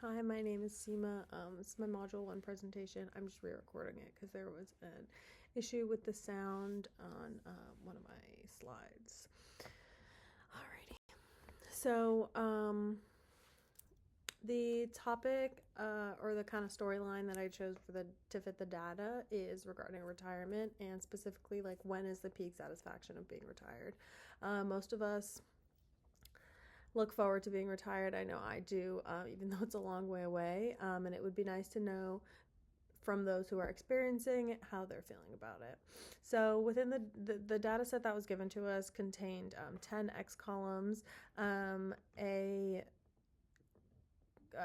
Hi, my name is Seema. This is my Module 1 presentation. I'm just re-recording it because there was an issue with the sound on one of my slides. Alrighty. So, the topic or the kind of storyline that I chose to fit the data is regarding retirement, and specifically like when is the peak satisfaction of being retired. Most of us look forward to being retired. I know I do, even though it's a long way away, and it would be nice to know from those who are experiencing it how they're feeling about it. So within the data set that was given to us contained 10 X columns, a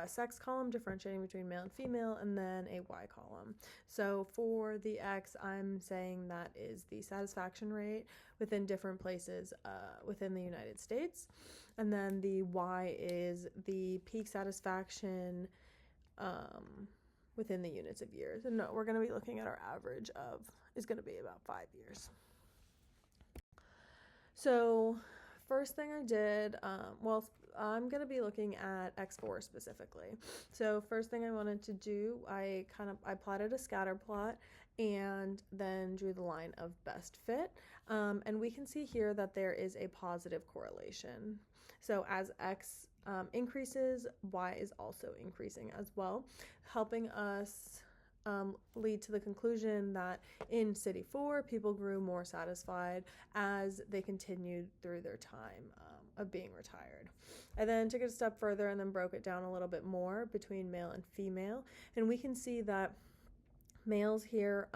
sex column differentiating between male and female, and then a Y column. So for the X, I'm saying that is the satisfaction rate within different places within the United States, and then the Y is the peak satisfaction within the units of years. And no, we're going to be looking at our average is going to be about 5 years. So first thing I did, I'm going to be looking at X4 specifically. So first thing I wanted to do, I plotted a scatter plot and then drew the line of best fit. And we can see here that there is a positive correlation. So as X increases, Y is also increasing as well, helping us lead to the conclusion that in City 4, people grew more satisfied as they continued through their time of being retired. I then took it a step further and then broke it down a little bit more between male and female, and we can see that males here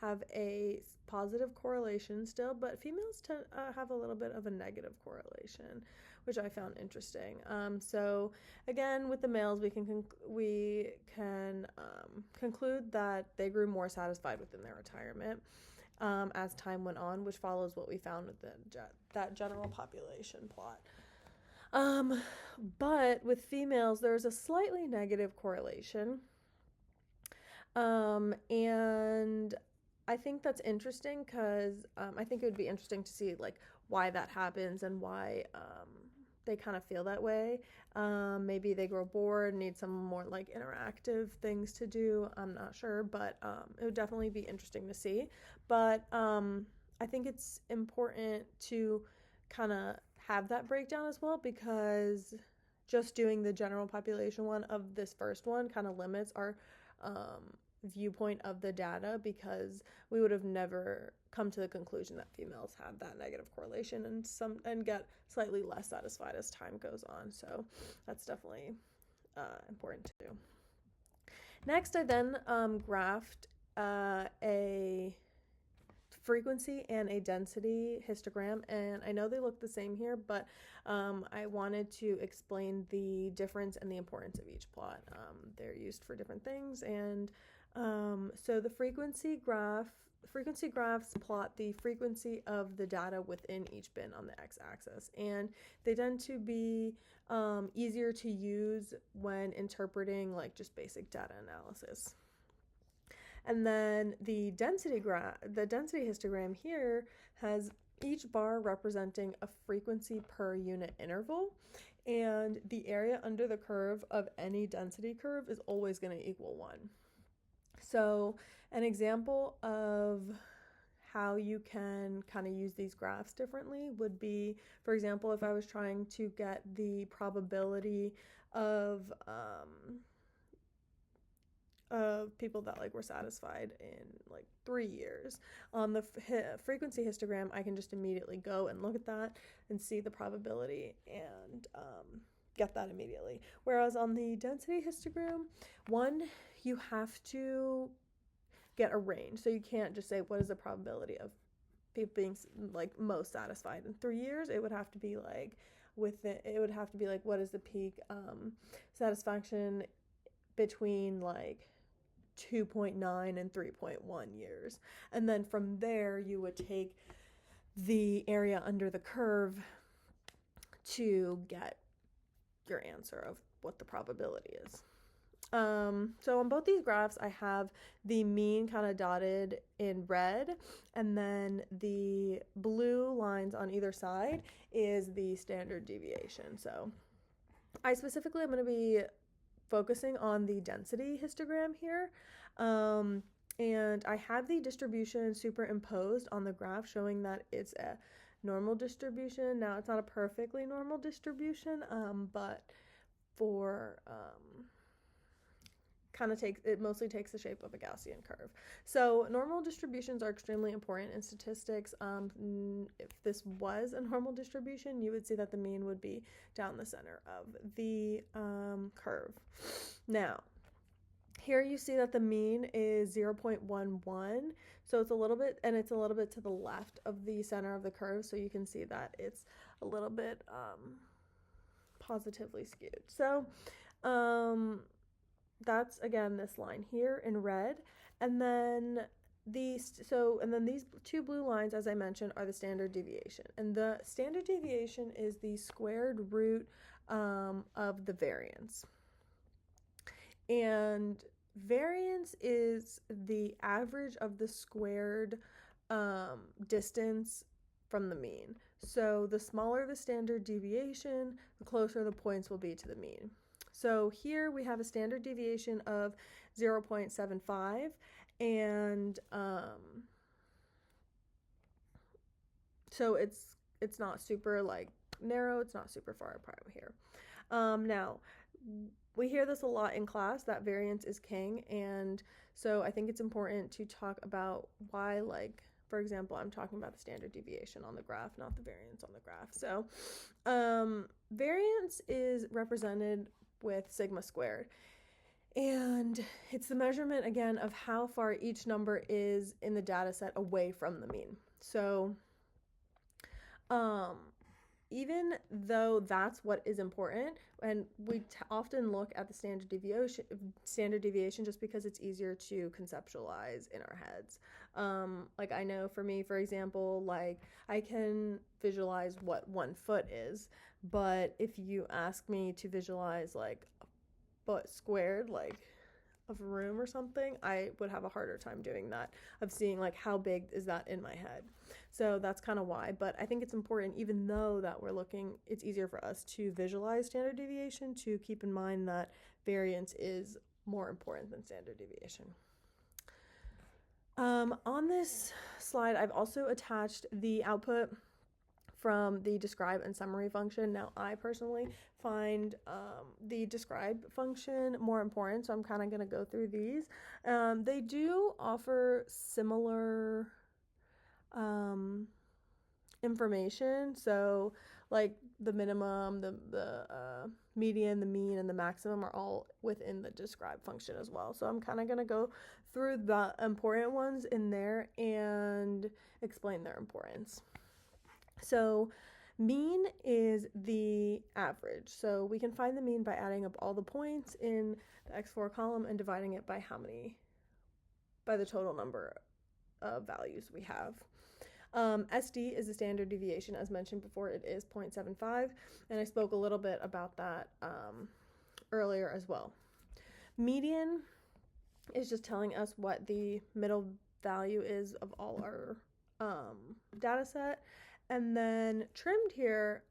have a positive correlation still, but females have a little bit of a negative correlation, which I found interesting. So again, with the males, we can conclude that they grew more satisfied within their retirement as time went on, which follows what we found with that general population plot. But with females, there's a slightly negative correlation. And I think that's interesting because I think it would be interesting to see like why that happens and why they kind of feel that way. Maybe they grow bored, need some more like interactive things to do. I'm not sure, but it would definitely be interesting to see. But I think it's important to kind of have that breakdown as well, because just doing the general population one of this first one kind of limits our viewpoint of the data, because we would have never come to the conclusion that females have that negative correlation and get slightly less satisfied as time goes on. So that's definitely important to do. Next, I then graphed a frequency and a density histogram, and I know they look the same here, but I wanted to explain the difference and the importance of each plot. They're used for different things, and so the frequency graphs plot the frequency of the data within each bin on the x-axis, and they tend to be easier to use when interpreting like just basic data analysis. And then the density histogram here has each bar representing a frequency per unit interval, and the area under the curve of any density curve is always going to equal 1. So an example of how you can kind of use these graphs differently would be, for example, if I was trying to get the probability of people that like were satisfied in like 3 years. On the frequency histogram, I can just immediately go and look at that and see the probability and get that immediately. Whereas on the density histogram, you have to get a range. So you can't just say what is the probability of people being like most satisfied in 3 years. It would have to be like what is the peak satisfaction between like 2.9 and 3.1 years. And then from there, you would take the area under the curve to get your answer of what the probability is. So on both these graphs, I have the mean kind of dotted in red, and then the blue lines on either side is the standard deviation. So I specifically am going to be focusing on the density histogram here. And I have the distribution superimposed on the graph showing that it's a normal distribution. Now, it's not a perfectly normal distribution, but for it mostly takes the shape of a Gaussian curve. So normal distributions are extremely important in statistics. If this was a normal distribution, you would see that the mean would be down the center of the curve. Now, here you see that the mean is 0.11, so it's a little bit to the left of the center of the curve, so you can see that it's a little bit positively skewed. So that's again this line here in red, and then these two blue lines, as I mentioned, are the standard deviation, and the standard deviation is the squared root of the variance. And variance is the average of the squared distance from the mean. So the smaller the standard deviation, the closer the points will be to the mean. So here we have a standard deviation of 0.75, and so it's not super like narrow, it's not super far apart here. Now, we hear this a lot in class, that variance is king, and so I think it's important to talk about why, like, for example, I'm talking about the standard deviation on the graph, not the variance on the graph. So variance is represented with sigma squared, and it's the measurement, again, of how far each number is in the data set away from the mean. So even though that's what is important, and we often look at the standard deviation just because it's easier to conceptualize in our heads. Like, I know for me, for example, like, I can visualize what 1 foot is, but if you ask me to visualize like a foot squared, like of a room or something, I would have a harder time doing that, of seeing like how big is that in my head. So that's kind of why, but I think it's important, even though that it's easier for us to visualize standard deviation, to keep in mind that variance is more important than standard deviation. On this slide, I've also attached the output from the describe and summary function. Now, I personally find the describe function more important, so I'm kind of going to go through these. They do offer similar information, so like the minimum, the median, the mean, and the maximum are all within the describe function as well. So I'm kind of going to go through the important ones in there and explain their importance. So mean is the average. So we can find the mean by adding up all the points in the X4 column and dividing it by by the total number of values we have. SD is the standard deviation. As mentioned before, it is 0.75, and I spoke a little bit about that earlier as well. Median is just telling us what the middle value is of all our data set. And then trimmed here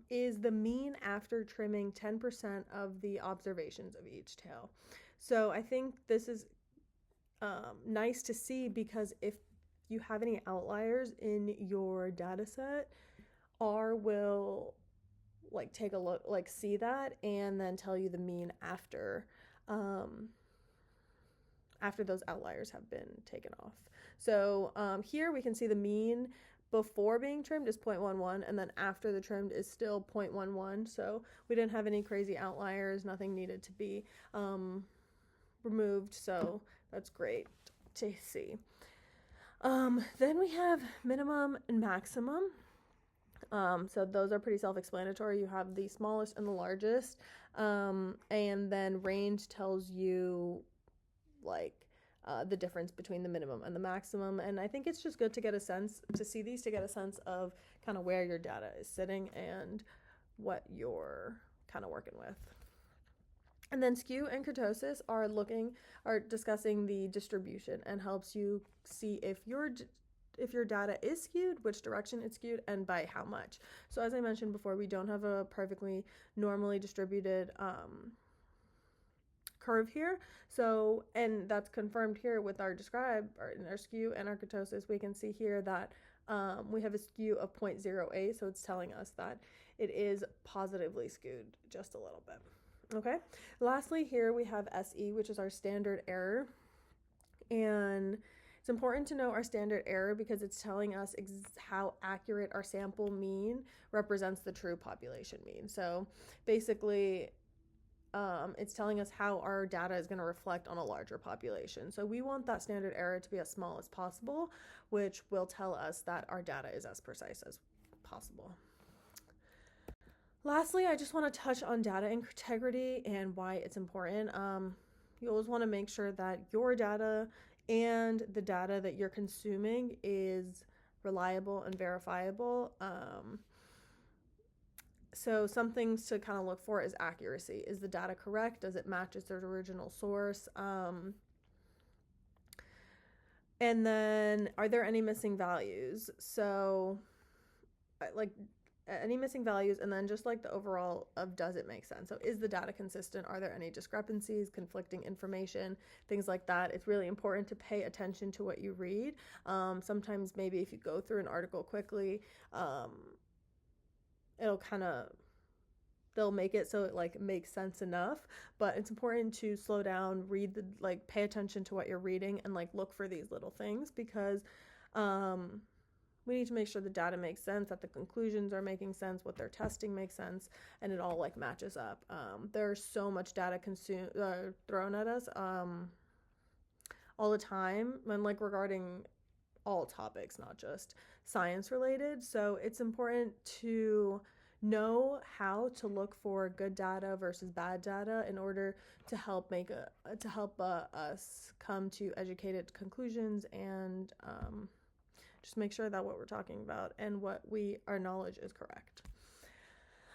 is the mean after trimming 10% of the observations of each tail. So I think this is nice to see, because if you have any outliers in your data set, R will like take a look, like see that, and then tell you the mean after those outliers have been taken off. So here we can see the mean before being trimmed is 0.11, and then after the trimmed is still 0.11. So we didn't have any crazy outliers, nothing needed to be removed, so that's great to see. Then we have minimum and maximum. So those are pretty self-explanatory. You have the smallest and the largest, and then range tells you like the difference between the minimum and the maximum. And I think it's just good to get a sense, to see these, to get a sense of kind of where your data is sitting and what you're kind of working with. And then skew and kurtosis are discussing the distribution, and helps you see if your data is skewed, which direction it's skewed, and by how much. So as I mentioned before, we don't have a perfectly normally distributed curve here. So, and that's confirmed here with our describe, or in our skew and our kurtosis. We can see here that we have a skew of 0.08, so it's telling us that it is positively skewed just a little bit. Okay, lastly here we have SE, which is our standard error, and it's important to know our standard error because it's telling us how accurate our sample mean represents the true population mean. So basically, it's telling us how our data is going to reflect on a larger population. So we want that standard error to be as small as possible, which will tell us that our data is as precise as possible. Lastly, I just want to touch on data integrity and why it's important. You always want to make sure that your data and the data that you're consuming is reliable and verifiable. So some things to kind of look for is accuracy. Is the data correct? Does it match its original source? And then are there any missing values? So like any missing values, and then just like the overall of does it make sense? So is the data consistent? Are there any discrepancies, conflicting information, things like that? It's really important to pay attention to what you read. Sometimes maybe if you go through an article quickly, it'll kind of, they'll make it so it like makes sense enough, but it's important to slow down, read the, like pay attention to what you're reading and like look for these little things, because we need to make sure the data makes sense, that the conclusions are making sense, what they're testing makes sense, and it all like matches up. There's so much data thrown at us all the time, and like regarding all topics, not just science related. So it's important to know how to look for good data versus bad data in order to help us come to educated conclusions, and just make sure that what we're talking about and our knowledge is correct.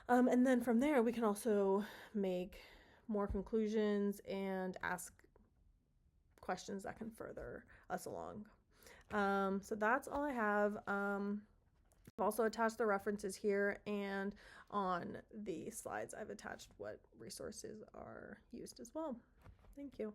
And then from there, we can also make more conclusions and ask questions that can further us along. So that's all I have. I've also attached the references here, and on the slides I've attached what resources are used as well. Thank you.